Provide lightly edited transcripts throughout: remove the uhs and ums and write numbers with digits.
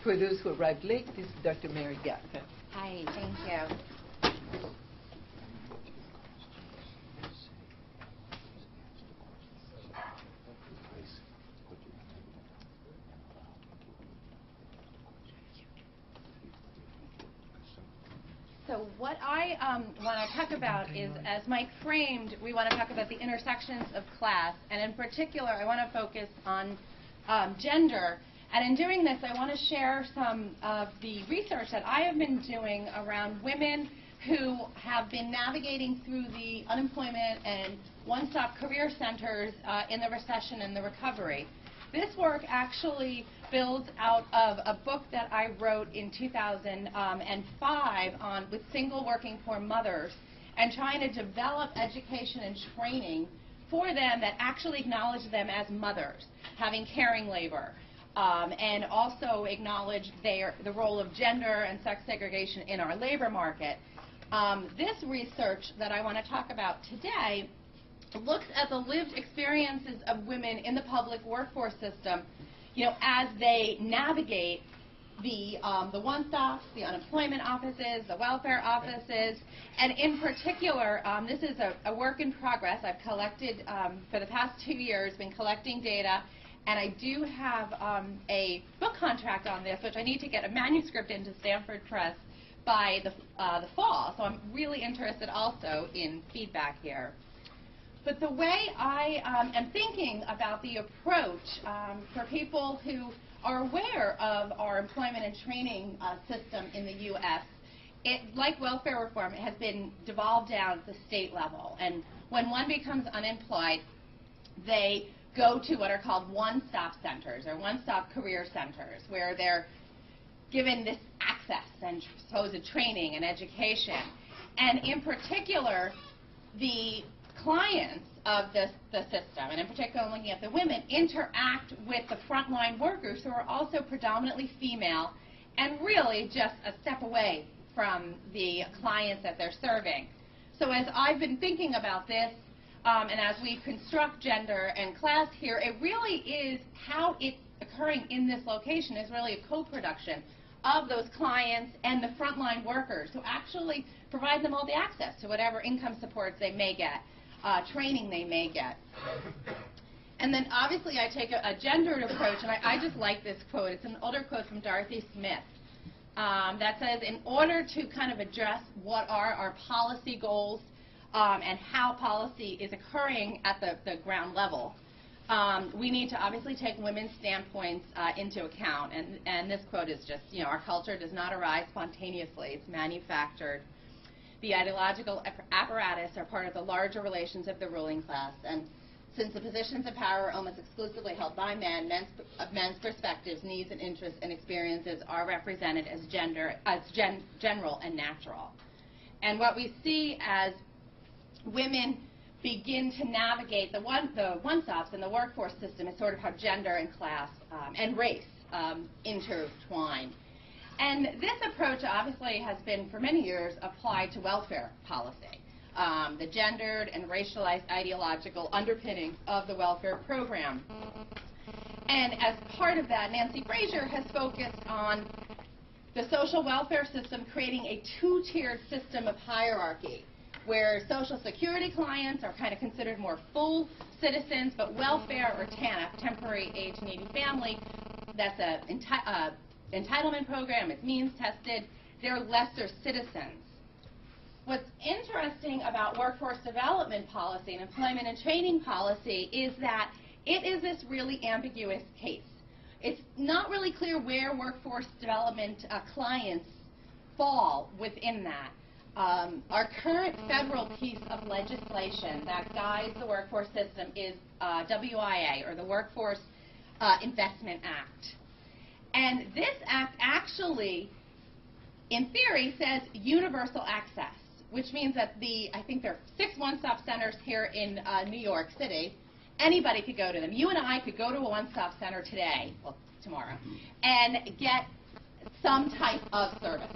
For those who arrived late, this is Dr. Mary Gatta. Hi, thank you. So what I want to talk about is, as Mike framed, we want to talk about the intersections of class, and in particular, I want to focus on gender. And in doing this, I want to share some of the research that I have been doing around women who have been navigating through the unemployment and one-stop career centers in the recession and the recovery. This work actually builds out of a book that I wrote in 2005 with single working poor mothers, and trying to develop education and training for them that actually acknowledge them as mothers, having caring labor, and also acknowledge the role of gender and sex segregation in our labor market. This research that I want to talk about today looks at the lived experiences of women in the public workforce system, as they navigate the one-stops, the unemployment offices, the welfare offices, and in particular, this is a work in progress. I've collected, for the past 2 years, been collecting data, and I do have a book contract on this, which I need to get a manuscript into Stanford Press by the fall, so I'm really interested also in feedback here. But the way I am thinking about the approach for people who are aware of our employment and training system in the U.S., like welfare reform, it has been devolved down to the state level. And when one becomes unemployed, they go to what are called one-stop centers or one-stop career centers, where they're given this access and supposed training and education. And in particular, the clients of the system, and in particular looking at the women, interact with the frontline workers who are also predominantly female and really just a step away from the clients that they're serving. So as I've been thinking about this, and as we construct gender and class here, it really is how it's occurring in this location is really a co-production of those clients and the frontline workers who actually provide them all the access to whatever income supports they may get, training they may get. And then obviously I take a gendered approach, and I just like this quote. It's an older quote from Dorothy Smith that says, in order to kind of address what are our policy goals and how policy is occurring at the ground level, we need to obviously take women's standpoints into account. And this quote is just, our culture does not arise spontaneously. It's manufactured. The ideological apparatus are part of the larger relations of the ruling class. And since the positions of power are almost exclusively held by men, men's perspectives, needs, and interests and experiences are represented as general and natural. And what we see as women begin to navigate the one-stops in the workforce system is sort of how gender and class and race intertwine. And this approach obviously has been for many years applied to welfare policy, the gendered and racialized ideological underpinnings of the welfare program. And as part of that, Nancy Fraser has focused on the social welfare system creating a two-tiered system of hierarchy, where Social Security clients are kind of considered more full citizens, but welfare, or TANF, Temporary Aid to Needy Family, that's an entitlement program, it's means tested, they're lesser citizens. What's interesting about workforce development policy and employment and training policy is that it is this really ambiguous case. It's not really clear where workforce development clients fall within that. Our current federal piece of legislation that guides the workforce system is WIA, or the Workforce Investment Act. And this act actually, in theory, says universal access, which means that I think there are 6 one-stop centers here in New York City. Anybody could go to them. You and I could go to a one-stop center today, well, tomorrow, and get some type of service.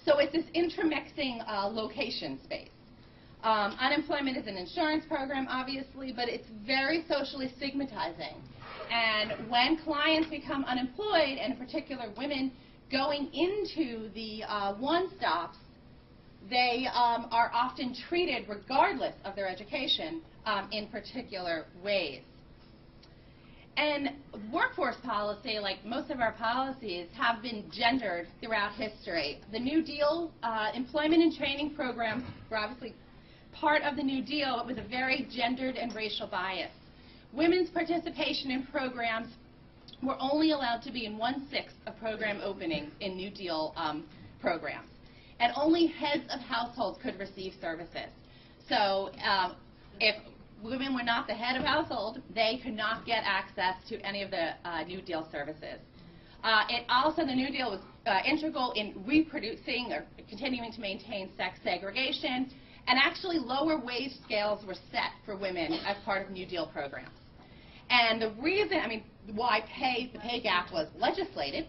So it's this intermixing location space. Unemployment is an insurance program, obviously, but it's very socially stigmatizing. And when clients become unemployed, and in particular women going into the one-stops, they are often treated, regardless of their education, in particular ways. And workforce policy, like most of our policies, have been gendered throughout history. The New Deal employment and training programs were obviously part of the New Deal. It was a very gendered and racial bias. Women's participation in programs were only allowed to be in 1/6 of program openings in New Deal programs. And only heads of households could receive services. So if women were not the head of household, they could not get access to any of the New Deal services. The New Deal was integral in reproducing or continuing to maintain sex segregation, and actually lower wage scales were set for women as part of New Deal programs. And the reason, why the pay gap was legislated,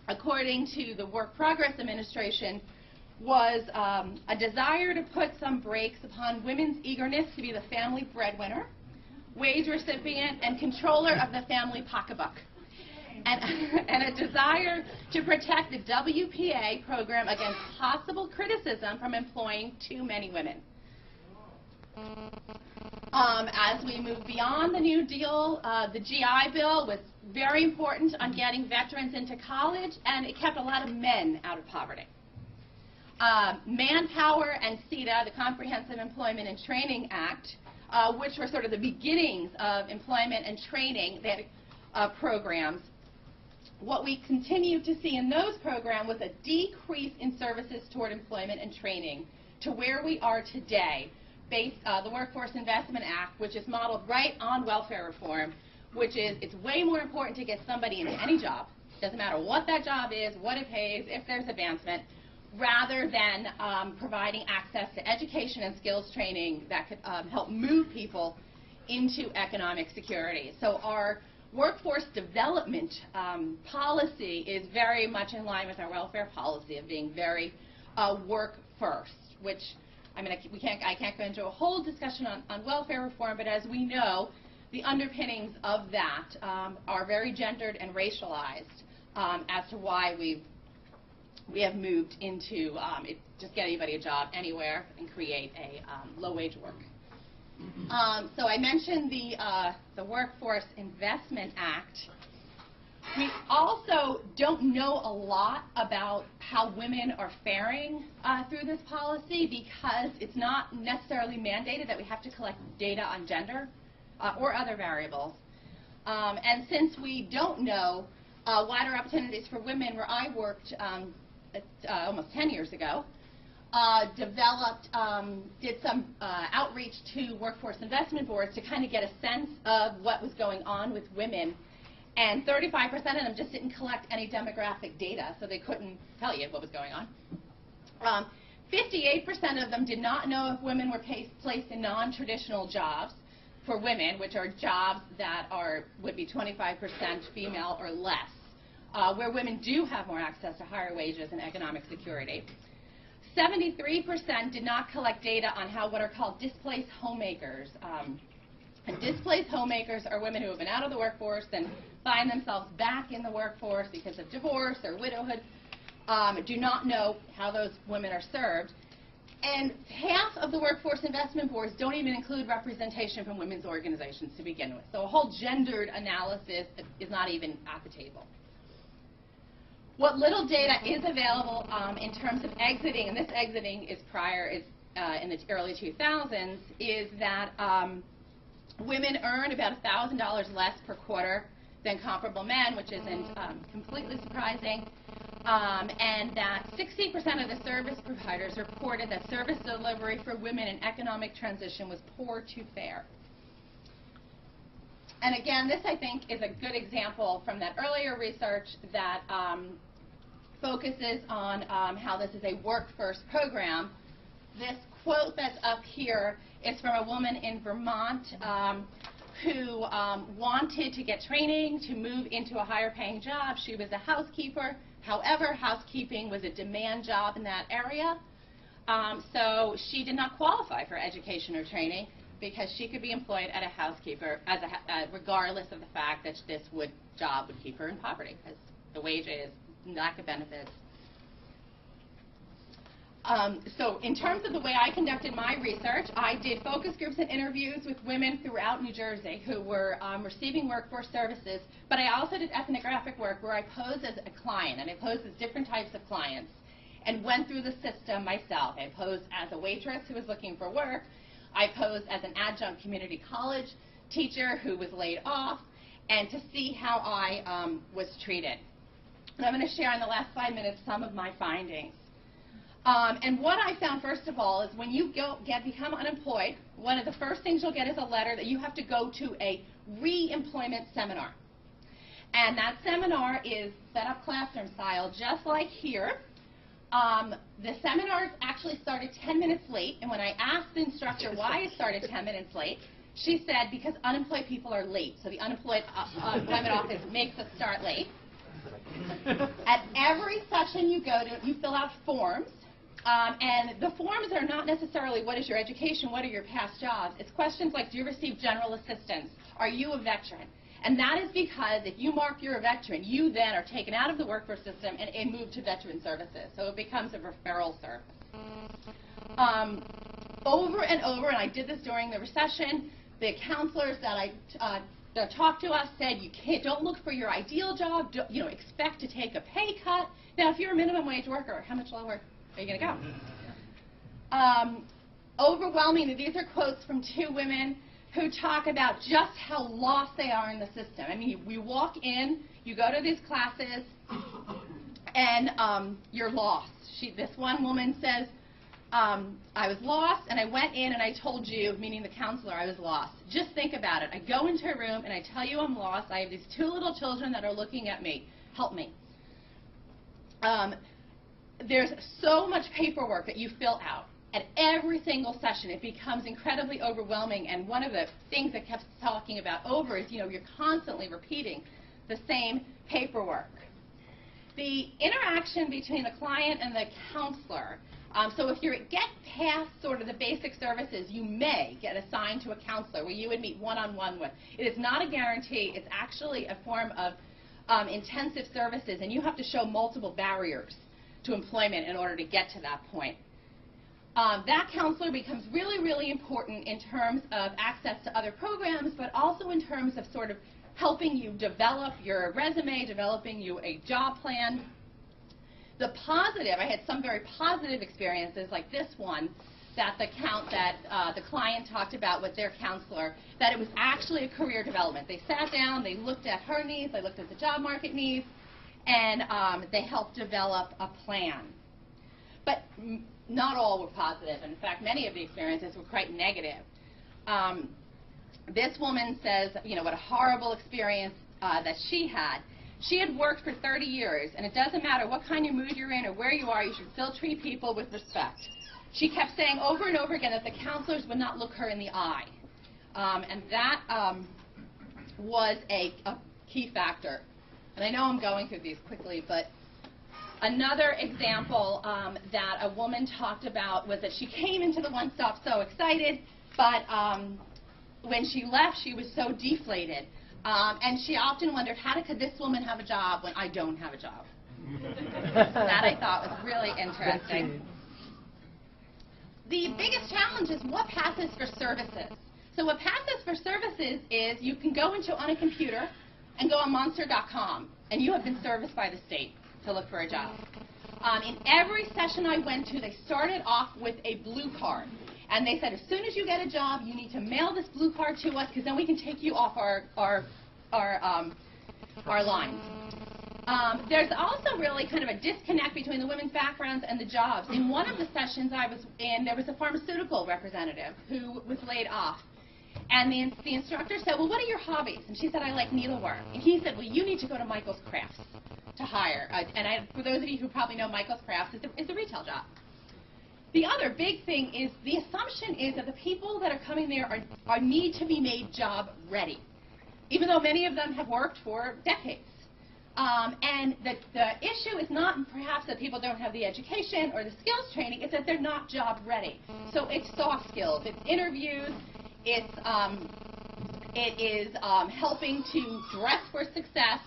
according to the Work Progress Administration, was a desire to put some brakes upon women's eagerness to be the family breadwinner, wage recipient, and controller of the family pocketbook, and a desire to protect the WPA program against possible criticism from employing too many women. As we move beyond the New Deal, the GI Bill was very important on getting veterans into college, and it kept a lot of men out of poverty. Manpower and CETA, the Comprehensive Employment and Training Act, which were sort of the beginnings of employment and training programs. What we continued to see in those programs was a decrease in services toward employment and training to where we are today, based the Workforce Investment Act, which is modeled right on welfare reform, which is it's way more important to get somebody into any job, doesn't matter what that job is, what it pays, if there's advancement, rather than providing access to education and skills training that could help move people into economic security. So our workforce development policy is very much in line with our welfare policy of being very work first, which I can't go into a whole discussion on welfare reform, but as we know, the underpinnings of that are very gendered and racialized as to why we have moved into just get anybody a job anywhere and create a low-wage work. So I mentioned the Workforce Investment Act. We also don't know a lot about how women are faring through this policy because it's not necessarily mandated that we have to collect data on gender or other variables. And since we don't know wider opportunities for women, where I worked almost 10 years ago, did some outreach to workforce investment boards to kind of get a sense of what was going on with women. And 35% of them just didn't collect any demographic data, so they couldn't tell you what was going on. 58% of them did not know if women were placed in non-traditional jobs for women, which are jobs that would be 25% female or less, where women do have more access to higher wages and economic security. 73% did not collect data on what are called displaced homemakers. And displaced homemakers are women who have been out of the workforce and find themselves back in the workforce because of divorce or widowhood, do not know how those women are served. And half of the workforce investment boards don't even include representation from women's organizations to begin with. So a whole gendered analysis is not even at the table. What little data is available in terms of exiting, and this exiting is in the early 2000s, is that women earn about $1,000 less per quarter than comparable men, which isn't completely surprising, and that 60% of the service providers reported that service delivery for women in economic transition was poor to fair. And again, this I think is a good example from that earlier research that focuses on how this is a work-first program. This quote that's up here is from a woman in Vermont who wanted to get training to move into a higher-paying job. She was a housekeeper. However, housekeeping was a demand job in that area. So she did not qualify for education or training because she could be employed as a housekeeper, regardless of the fact that this job would keep her in poverty, because the wages, lack of benefits. So in terms of the way I conducted my research, I did focus groups and interviews with women throughout New Jersey who were receiving workforce services, but I also did ethnographic work where I posed as a client, and I posed as different types of clients and went through the system myself. I posed as a waitress who was looking for work. I posed as an adjunct community college teacher who was laid off, and to see how I was treated. And I'm going to share in the last 5 minutes some of my findings. And what I found, first of all, is when you become unemployed, one of the first things you'll get is a letter that you have to go to a reemployment seminar. And that seminar is set up classroom style, just like here. The seminars actually started 10 minutes late, and when I asked the instructor why it started 10 minutes late, she said because unemployed people are late, so the unemployed employment office makes us start late. At every session you go to, you fill out forms. And the forms are not necessarily what is your education, what are your past jobs. It's questions like, do you receive general assistance? Are you a veteran? And that is because if you mark you're a veteran, you then are taken out of the workforce system and moved to veteran services. So it becomes a referral service. Over and over, and I did this during the recession, the counselors that that talked to us said, don't look for your ideal job, expect to take a pay cut. Now, if you're a minimum wage worker, how much lower are you going to go? Overwhelmingly, these are quotes from 2 women who talk about just how lost they are in the system. I mean, we walk in, you go to these classes, and you're lost. This one woman says, I was lost, and I went in and I told you, meaning the counselor, I was lost. Just think about it. I go into a room and I tell you I'm lost. I have these 2 little children that are looking at me. Help me. There's so much paperwork that you fill out. At every single session, it becomes incredibly overwhelming, and one of the things that kept talking about over is, you're constantly repeating the same paperwork. The interaction between the client and the counselor, so if you get past sort of the basic services, you may get assigned to a counselor where you would meet one-on-one with. It is not a guarantee. It's actually a form of intensive services, and you have to show multiple barriers to employment in order to get to that point. That counselor becomes really, really important in terms of access to other programs, but also in terms of sort of helping you develop your resume, developing you a job plan. The positive, I had some very positive experiences like this one that the client talked about with their counselor, that it was actually a career development. They sat down, they looked at her needs, they looked at the job market needs, and they helped develop a plan. But not all were positive. In fact, many of the experiences were quite negative. This woman says, what a horrible experience that she had. She had worked for 30 years, and it doesn't matter what kind of mood you're in or where you are, you should still treat people with respect. She kept saying over and over again that the counselors would not look her in the eye. And that was a key factor. And I know I'm going through these quickly, but another example that a woman talked about was that she came into the one-stop so excited, but when she left, she was so deflated. And she often wondered, how could this woman have a job when I don't have a job? That I thought was really interesting. The biggest challenge is what passes for services. So what passes for services is you can go on a computer and go on monster.com, and you have been serviced by the state to look for a job. In every session I went to, they started off with a blue card. And they said, as soon as you get a job, you need to mail this blue card to us, because then we can take you off our lines. There's also really kind of a disconnect between the women's backgrounds and the jobs. In one of the sessions I was in, there was a pharmaceutical representative who was laid off. And the instructor said, well, what are your hobbies? And she said, I like needlework. And he said, well, you need to go to Michael's Crafts to hire. For those of you who probably know Michael's Crafts, it's a retail job. The other big thing is the assumption is that the people that are coming there need to be made job ready, even though many of them have worked for decades. And the issue is not perhaps that people don't have the education or the skills training, it's that they're not job ready. So it's soft skills, it's interviews, it is helping to dress for success,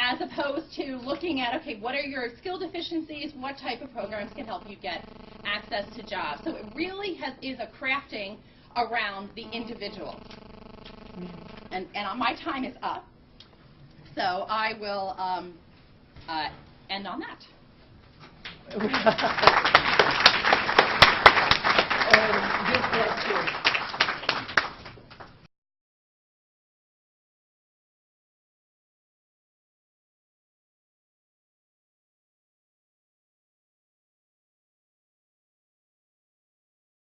as opposed to looking at, okay, what are your skill deficiencies, what type of programs can help you get access to jobs. So it really is a crafting around the individual. And my time is up, so I will end on that. This